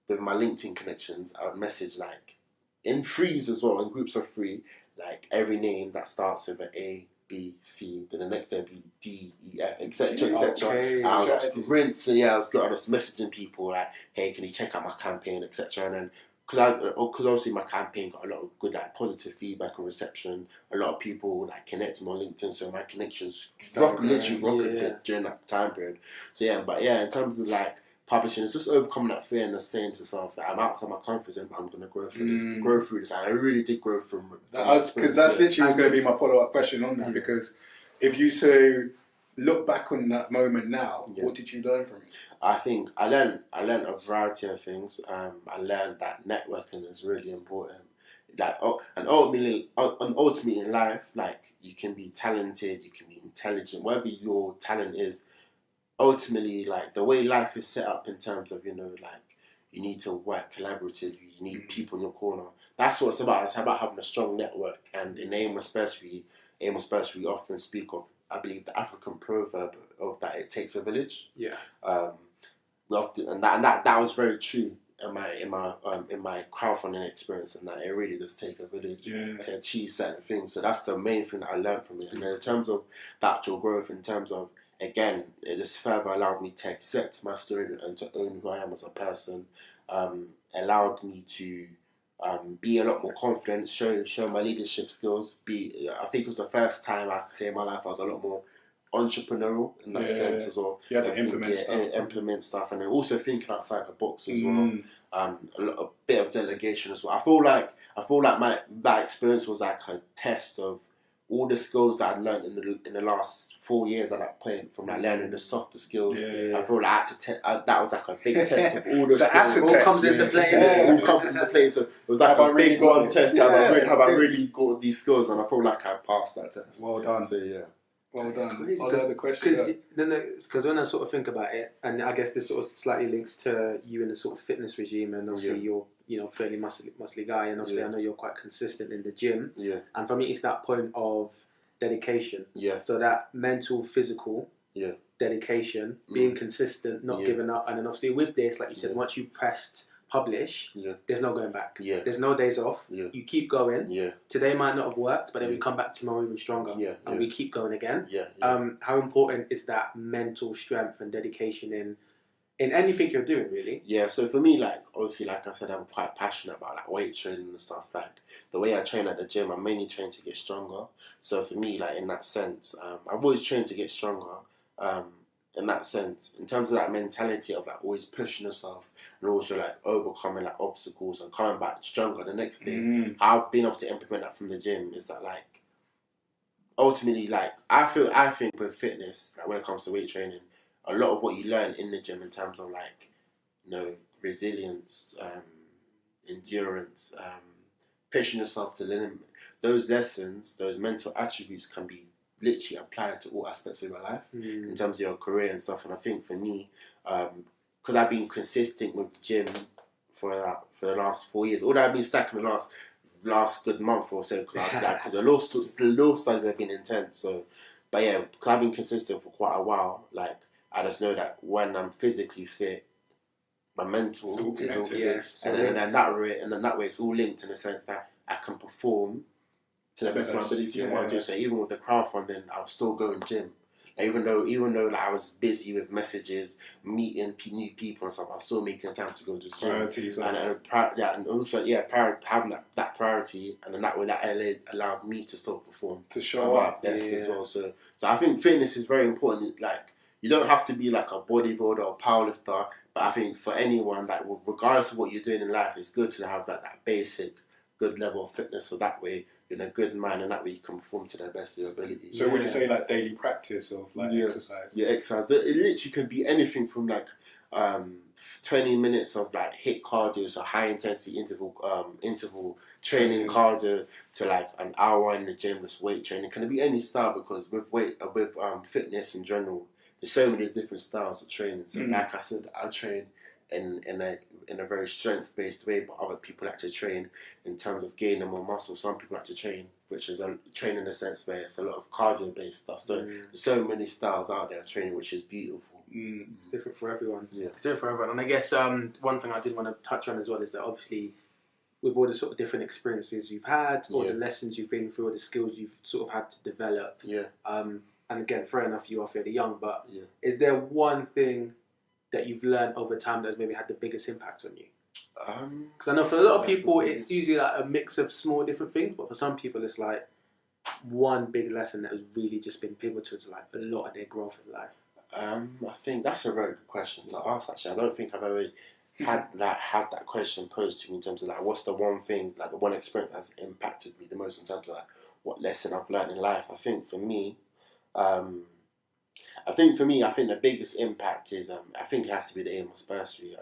With my LinkedIn connections, I would message like in threes as well, in groups of 3, like every name that starts with an A, B, C, then the next day be D, E, F, etc. Okay, I was rinsing, I was messaging people like, hey, can you check out my campaign, etc. And then because obviously my campaign got a lot of good, like, positive feedback and reception. A lot of people like connected me on LinkedIn, so my connections literally rocketed during that time period. So in terms of like publishing. It's just overcoming that fear and just saying to yourself that I'm outside my comfort zone, but I'm going to grow through this. Grow through this. And I really did grow from Because that literally was going to be my follow-up question on that. Because if you look back on that moment now, what did you learn from it? I think I learned a variety of things. I learned that networking is really important. Like, and ultimately in life, like, you can be talented, you can be intelligent, whatever your talent is. Ultimately, like, the way life is set up in terms of, you know, like, you need to work collaboratively, you need people in your corner. That's what it's about. It's about having a strong network. And in Amos Bursary, we often speak of, I believe, the African proverb of that it takes a village. Yeah. We often, and that was very true in my crowdfunding experience, and that it really does take a village to achieve certain things. So that's the main thing that I learned from it. And then in terms of the actual growth, in terms of, again, it just further allowed me to accept my story and to own who I am as a person. Allowed me to be a lot more confident, show my leadership skills. I think it was the first time I could say in my life I was a lot more entrepreneurial in that sense as well. You had to implement stuff, and then also thinking outside the box as well. A bit of delegation as well. I feel like that experience was like a test of all the skills that I'd learned in the last 4 years at that point, from like learning the softer skills. I feel like that was like a big test of all the skills. It all comes into play. All comes into play. So it was like a big one test. Have I really got these skills? And I feel like I passed that test. Well done. So yeah. Well done. Other question. Because when I sort of think about it, and I guess this sort of slightly links to you in the sort of fitness regime, and obviously you're, you know, fairly muscly guy, and obviously I know you're quite consistent in the gym. Yeah. And for me, it's that point of dedication. Yeah. So that mental, physical. Yeah. Dedication, being consistent, not giving up, and then obviously with this, like you said, once you pressed publish, there's no going back. Yeah. There's no days off. Yeah. You keep going. Yeah. Today might not have worked, but then we come back tomorrow even stronger. Yeah. And we keep going again. Yeah. How important is that mental strength and dedication in anything you're doing, really? Yeah, so for me, like, obviously, like I said, I'm quite passionate about like weight training and stuff. Like, the way I train at the gym, I'm mainly trained to get stronger. So for me, like, in that sense, I've always trained to get stronger. In that sense, in terms of that mentality of like always pushing yourself and also like overcoming like obstacles and coming back stronger the next day, how I've been able to implement that from the gym is that, like, ultimately, like, I think with fitness, like when it comes to weight training, a lot of what you learn in the gym in terms of like, you know, resilience, endurance, pushing yourself to the limit, those lessons, those mental attributes can be literally applied to all aspects of your life in terms of your career and stuff. And I think for me, because I've been consistent with the gym for the last 4 years, although I've been stacking the last good month or so, because the law studies have been intense. So, but yeah, because I've been consistent for quite a while, like, I just know that when I'm physically fit, my mental is all fit, and then that way it's all linked in the sense that I can perform to the best of my ability in what I do. So even with the crowdfunding, I'll still go and gym. Even though like, I was busy with messages, meeting new people and stuff, I was still making time to go to the gym. And also having that priority, and then that way that allowed me to still perform to show up best as well. So I think fitness is very important. Like, you don't have to be like a bodybuilder or powerlifter, but I think for anyone, like, regardless of what you're doing in life, it's good to have like that basic good level of fitness, so that way you're in a good mind and that way you can perform to the best of your ability. So would you say like daily practice of like exercise? Yeah, exercise. It literally can be anything from like 20 minutes of like HIIT cardio, so high intensity interval training cardio, to like an hour in the gym with weight training. Can it be any style? Because with fitness in general, there's so many different styles of training. So like I said, I train in a very strength-based way, but other people like to train in terms of gaining more muscle. Some people like to train, which is a train in a sense where it's a lot of cardio-based stuff. So there's so many styles out there of training, which is beautiful. It's different for everyone. Yeah, it's different for everyone. And I guess one thing I did want to touch on as well is that obviously, with all the sort of different experiences you've had, all the lessons you've been through, all the skills you've sort of had to develop. Yeah. And again, fair enough, you are fairly young, but is there one thing that you've learned over time that has maybe had the biggest impact on you? Because I know for a lot of people, it's usually like a mix of small different things, but for some people, it's like one big lesson that has really just been pivotal to like a lot of their growth in life. I think that's a very good question to ask. Actually, I don't think I've ever had that question posed to me in terms of like what's the one thing, like the one experience that's impacted me the most in terms of like what lesson I've learned in life. I think for me, I think the biggest impact is I think it has to be the Amos Bursary.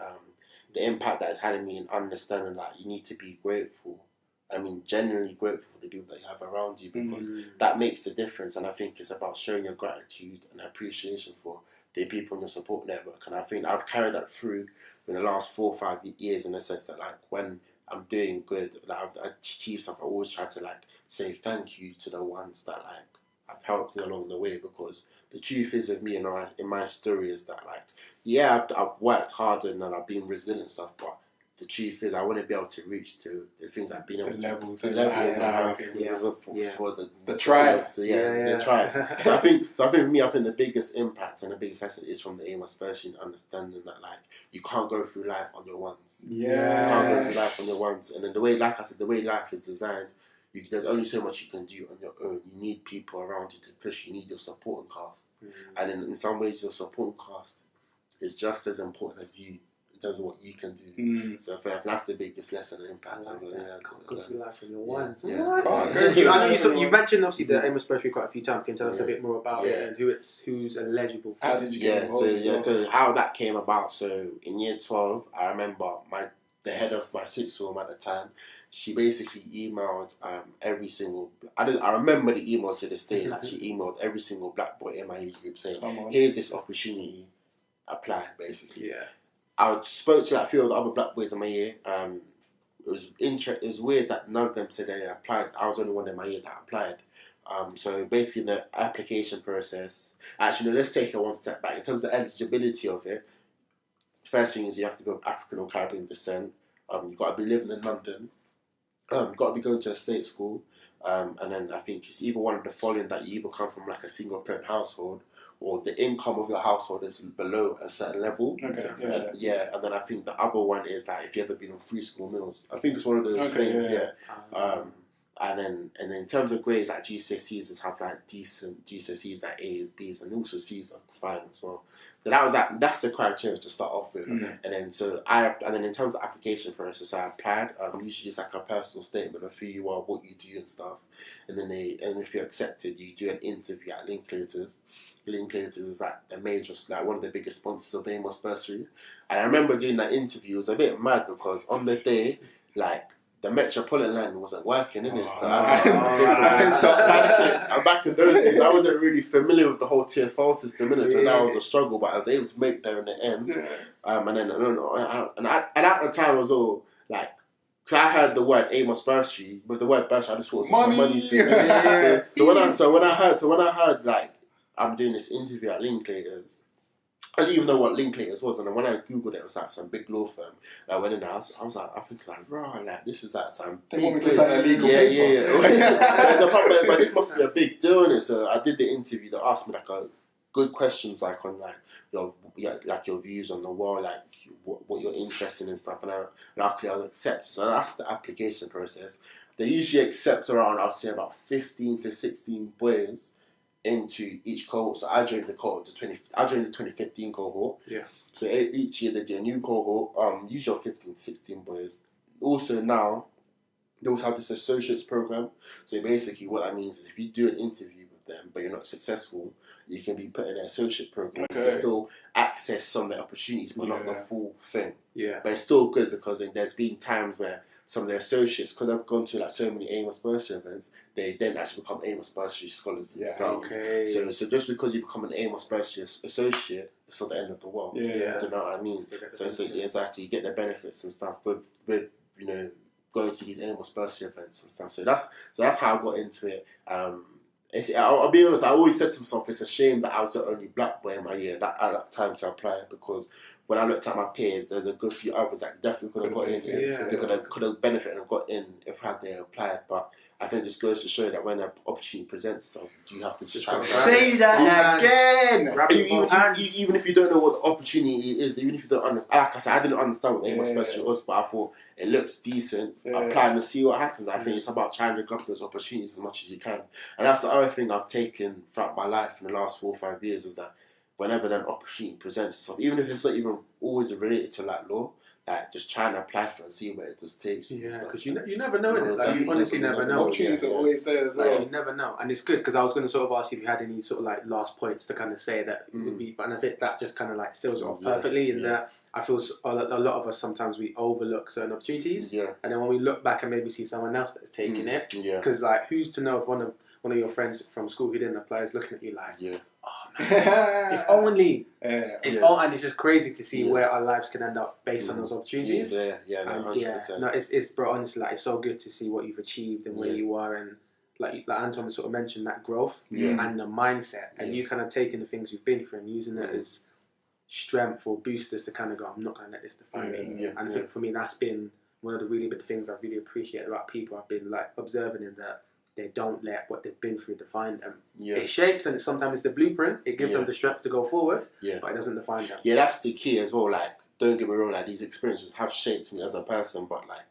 The impact that it's had on me in understanding that you need to be grateful. I mean, genuinely grateful for the people that you have around you, because that makes the difference. And I think it's about showing your gratitude and appreciation for the people in your support network. And I think I've carried that through in the last 4 or 5 years, in the sense that like when I'm doing good, like I've achieved stuff, I always try to like say thank you to the ones that like have helped me along the way. Because the truth is of me and in my story is that like, yeah, I've worked hard and I've been resilient and stuff, but the truth is I want to be able to reach to the things I've been able The to levels, for the tribe. So the tribe. So I think for me, I think the biggest impact and the biggest lesson is from the Amos Bursary, understanding that like you can't go through life on your ones. You can't go through life on your ones. And then the way, like I said, the way life is designed, there's only so much you can do on your own. You need people around you to push. You need your supporting cast. And in some ways, your supporting cast is just as important as you in terms of what you can do. So I think that's the biggest lesson and impact. Go through life on your ones. Yeah. I know you mentioned obviously the Amos Bursary quite a few times. Can you tell us a bit more about it and who's eligible for it? How did you get involved? So how that came about. So in year 12, I remember the head of my sixth form at the time, she basically emailed every single. I remember the email to this day. Like she emailed every single black boy in my age group saying, "Here's this opportunity, apply." Basically, I spoke to a few of the other black boys in my year. It was weird that none of them said they applied. I was the only one in my year that applied. So basically, the application process. Actually, no, let's take it one step back in terms of the eligibility of it. First thing is you have to be of African or Caribbean descent. You've got to be living in London. You've got to be going to a state school. And then I think it's either one of the following, that you either come from like a single parent household, or the income of your household is below a certain level. And then I think the other one is like if you've ever been on free school meals. I think it's one of those things. And then in terms of grades, like GCSEs just have like decent GCSEs, like A's, B's, and also C's are fine as well. So that's the criteria to start off with. And then in terms of application process, I applied. Usually it's like a personal statement of who you are, what you do and stuff. And then if you're accepted, you do an interview at Linklaters. Linklaters is like a major, like one of the biggest sponsors of the Amos Bursary. And I remember doing that interview. It was a bit mad because on the day, like, the Metropolitan line wasn't working, innit? So I started panicking. And back in those days, I wasn't really familiar with the whole TFL system, innit? So that was a struggle, but I was able to make it there in the end. And at the time, I was all like, because I heard the word Amos Bursary. With the word Bursary, I just thought it was a money thing. So when I heard like I'm doing this interview at Linklaters, I didn't even know what Linklaters was, and then when I googled it, it was like some big law firm. And I went in there, I was like, I think it's like, right, like this is like some. They want me to sign a legal paper. There's a problem, but this must be a big deal, innit? So I did the interview. They asked me like good questions, like on like your views on the world, like what you're interested in and stuff. And luckily I was accepted. So that's the application process. They usually accept around, I'd say about 15 to 16 boys into each cohort. So I joined the 2015 cohort. So each year they do a new cohort, usually 15 to 16 boys. Also now, they also have this associates program. So basically what that means is if you do an interview with them but you're not successful, you can be put in an associate program to still access some of the opportunities but not the full thing. But it's still good because there's been times where some of their associates, because they've gone to like so many Amos Bursary events, they then actually become Amos Bursary scholars themselves. So just because you become an Amos Bursary associate, it's not the end of the world. Do you know what I mean? So exactly, you get the benefits and stuff with you know, going to these Amos Bursary events and stuff. So that's how I got into it. I'll be honest, I always said to myself, it's a shame that I was the only black boy in my year at that time to apply, because when I looked at my peers, there's a good few others that definitely could have got in. They could have benefited and got in if they applied. But I think it just goes to show that when an opportunity presents itself, you have to just try. Say that again. Even if you don't know what the opportunity is, even if you don't understand, like I said, I didn't understand what the Amos Bursary was, but I thought it looks decent. Apply and see what happens. I think it's about trying to grab those opportunities as much as you can, and that's the other thing I've taken throughout my life in the last 4 or 5 years is that whenever an opportunity presents itself, even if it's not even always related to like law, like just trying to apply for and see where it just takes you. Yeah, because you never know it. Like, exactly. you honestly never know. Opportunities are always there as well. Like, you never know, and it's good because I was going to sort of ask you if you had any sort of like last points to kind of say that would be, and I think that just kind of like seals it off perfectly. In that I feel a lot of us sometimes we overlook certain opportunities, and then when we look back and maybe see someone else that's taking it, because like who's to know if one of your friends from school who didn't apply is looking at you like, oh man, if only, and it's just crazy to see where our lives can end up based on those opportunities. No, 100%. No, it's bro, honestly, like it's so good to see what you've achieved and where you are, and like Anton sort of mentioned that growth and the mindset, and you kind of taking the things you've been through and using it as strength or boosters to kind of go, I'm not going to let this define me. And I think for me that's been one of the really big things I've really appreciated about people I've been like observing, in that they don't let what they've been through define them. It shapes, and sometimes it's the blueprint. It gives them the strength to go forward, but it doesn't define them. Yeah, that's the key as well. Like, don't get me wrong, like these experiences have shaped me as a person, but like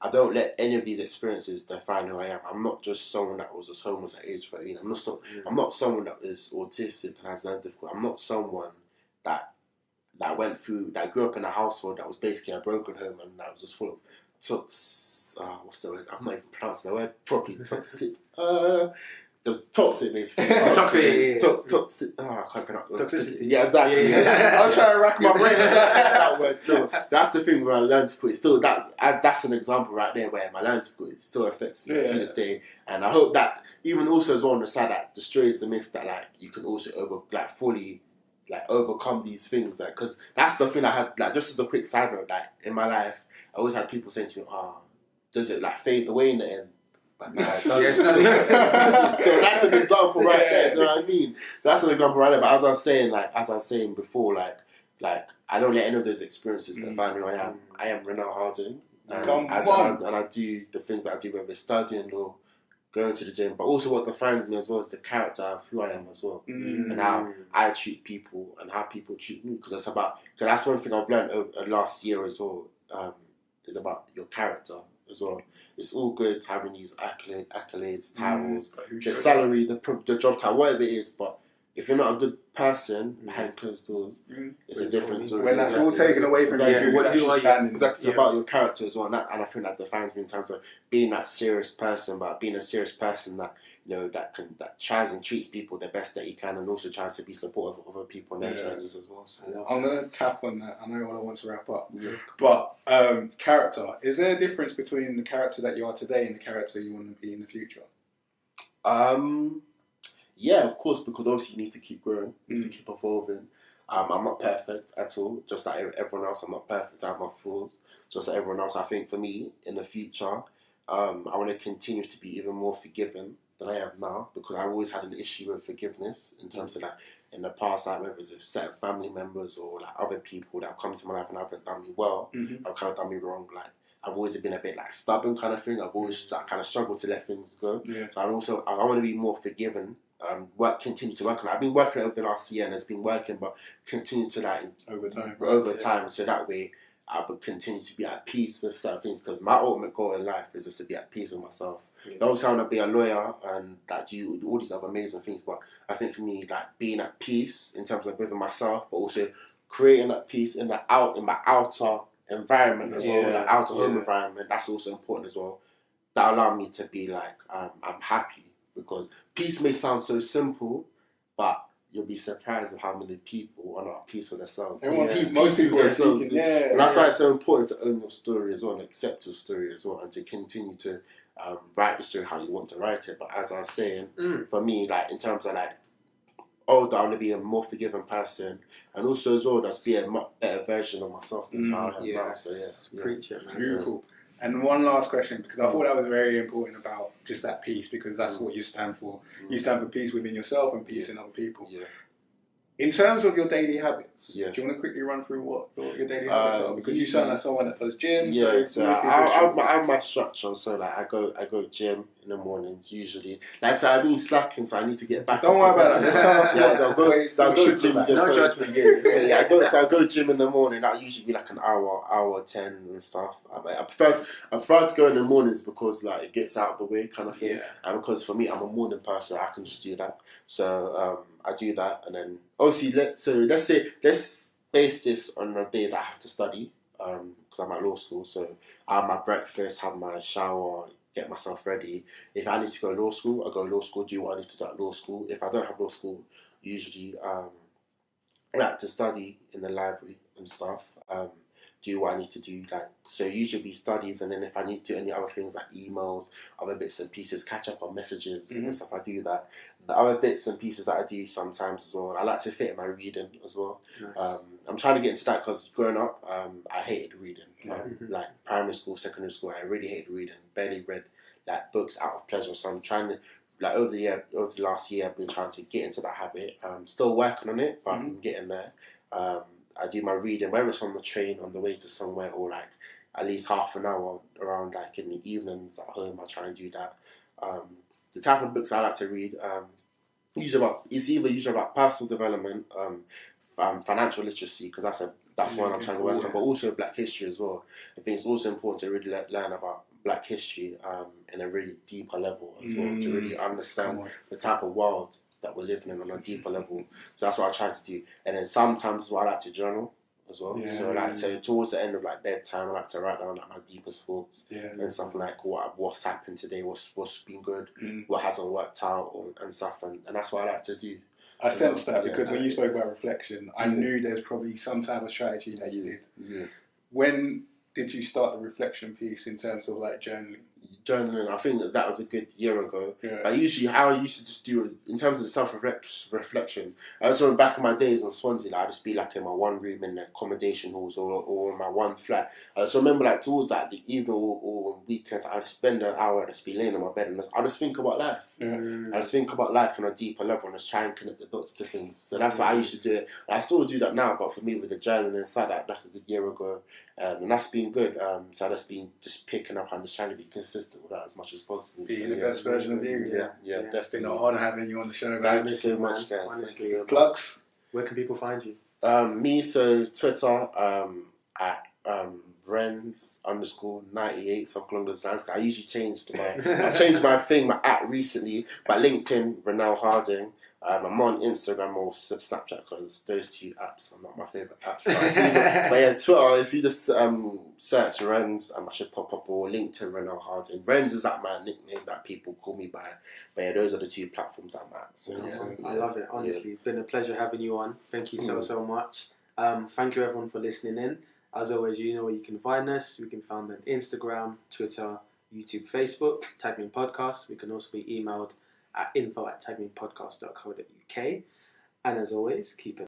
I don't let any of these experiences define who I am. I'm not just someone that was just homeless at age 13. I'm not someone that is autistic and has learned difficult. I'm not someone that grew up in a household that was basically a broken home and that was just full of what's the word? I'm not even pronouncing the word properly. Toxic. The toxic, basically. Toxic. I can't pronounce Toxicity. Yeah, exactly. I was trying to rack my brain with that word. So that's the thing where I learned to put it. Still, that's an example right there where my learning to put it still affects me to this day. And I hope that even also as well on the side that destroys the myth that like you can also fully overcome these things, like, because that's the thing I had, like, just as a quick side note, like in my life I always had people saying to me, does it like fade away in the end? But nah, it doesn't. So that's an example right there, you know what I mean? So that's an example right there. But as I was saying before, like I don't let any of those experiences define who I am. I am Renell Harding, and I do the things that I do, whether it's studying or going to the gym, but also what defines me as well is the character of who I am as well, and how I treat people and how people treat me. Because that's one thing I've learned over last year as well. Is about your character as well. It's all good having these accolades, titles, the salary, the job title, whatever it is, but if you're not a good person behind closed doors, it's a different story. When that's all taken away from you, what you are standing. It's about your character as well, and I think that defines me in terms of being that serious person, but being a serious person that that tries and treats people the best that he can, and also tries to be supportive of other people and their journeys as well. So, I'm gonna tap on that. I know I want to wrap up, but character. Is there a difference between the character that you are today and the character you want to be in the future? Yeah, of course, because obviously you need to keep growing, you need to keep evolving. I'm not perfect at all, just like everyone else. I'm not perfect. I have my flaws, just like everyone else. I think for me, in the future, I want to continue to be even more forgiving than I am now, because I've always had an issue with forgiveness in terms of like in the past, like whether it's with certain family members or like other people that have come to my life and haven't done me well, have kind of done me wrong. Like I've always been a bit like stubborn kind of thing. I've always kind of struggled to let things go. So I want to be more forgiving. Continue to work on it. I've been working over the last year and it's been working, but continue to like over time, so that way I would continue to be at peace with certain things, because my ultimate goal in life is just to be at peace with myself. Obviously I want to be a lawyer and do all these other amazing things, but I think for me, like being at peace in terms of with myself, but also creating that peace in my outer environment as well, the outer home environment, that's also important as well. That allow me to be like I'm happy, because peace may sound so simple, but you'll be surprised at how many people are not at peace with themselves. Most people are seeking, and that's why it's so important to own your story as well, and accept your story as well, and to continue to write the story how you want to write it. But as I was saying, for me, like in terms of like, I want to be a more forgiving person, and also as well, just be a much better version of myself than I am now. So preach it, man. Beautiful. And one last question, because I thought that was very important about just that peace, because that's what you stand for. You stand for peace within yourself and peace in other people. In terms of your daily habits, do you want to quickly run through what your daily habits are? Because you sound like someone that does gym. So I have my structure. So like I go gym in the mornings usually. Like so I've been slacking, so I need to get back. Don't worry about that. Just tell us what. I go gym. No judgment. I go gym in the morning. That usually be like an hour 10 and stuff. I prefer to go in the mornings because like it gets out of the way kind of thing. And because for me, I'm a morning person, I can just do that. So I do that, and then obviously let's base this on a day that I have to study, because I'm at law school. So I have my breakfast, have my shower, get myself ready. If I need to go to law school, I go to law school, do what I need to do at law school. If I don't have law school, usually I like to study in the library and stuff. Do what I need to do, like, so usually be studies, and then if I need to do any other things like emails, other bits and pieces, catch up on messages and stuff, I do that. The other bits and pieces that I do sometimes as well, I like to fit in my reading as well. Nice. I'm trying to get into that because growing up, I hated reading. Like primary school, secondary school, I really hated reading. Barely read like books out of pleasure. So I'm trying to, like, over the last year, I've been trying to get into that habit. I'm still working on it, but I'm getting there. I do my reading, whether it's on the train on the way to somewhere, or like at least half an hour around, like in the evenings at home. I try and do that. The type of books I like to read, usually about personal development, financial literacy, because that's one I'm trying to work on, but also Black history as well. I think it's also important to really learn about Black history in a really deeper level as well, to really understand the type of world that we're living in on a deeper level. So that's what I try to do. And then sometimes as well, I like to journal as well. So towards the end of like bedtime, I like to write down like my deepest thoughts and stuff, like what's happened today, what's been good, what hasn't worked out, and stuff, and that's what I like to do. I sense that because when you spoke about reflection, I knew there's probably some type of strategy that you did. Yeah. When did you start the reflection piece in terms of like journaling? Journaling, I think that was a good year ago. Yeah. But usually, how I used to just do it in terms of the self-reflection, I was back in my days in Swansea, like, I'd just be like in my one room in the accommodation halls, or in my one flat. I just remember like towards that the evening or weekends, I'd spend an hour, I'd just be laying in my bed and I'd just think about life. I just think about life on a deeper level and just try and connect the dots to things. So that's why I used to do it. And I still do that now, but for me with the journaling inside that, like a good year ago, and that's been good. So I've just been picking up and just trying to be consistent with that as much as possible. Being the best version of you. Yeah, It's been definitely. an honour having you on the show, man. Thank you so much, guys. Honestly. Thank you. Plugs. Where can people find you? Me, so Twitter, at Renz_98, something along those lines. I usually I've changed my thing, my @ recently, but LinkedIn, Renell Harding. I'm on Instagram or Snapchat because those two apps are not my favourite apps. But yeah, Twitter, if you just search Renz, I should pop up, or LinkedIn, Renell Harding. Renz is like my nickname that people call me by. But yeah, those are the two platforms I'm at. So, I love it, honestly. It's been a pleasure having you on. Thank you so much. Thank you everyone for listening in. As always, you know where you can find us. We can find on Instagram, Twitter, YouTube, Facebook, Tagmean Podcast. We can also be emailed at info@tagmeanpodcast.co.uk. And as always, keep it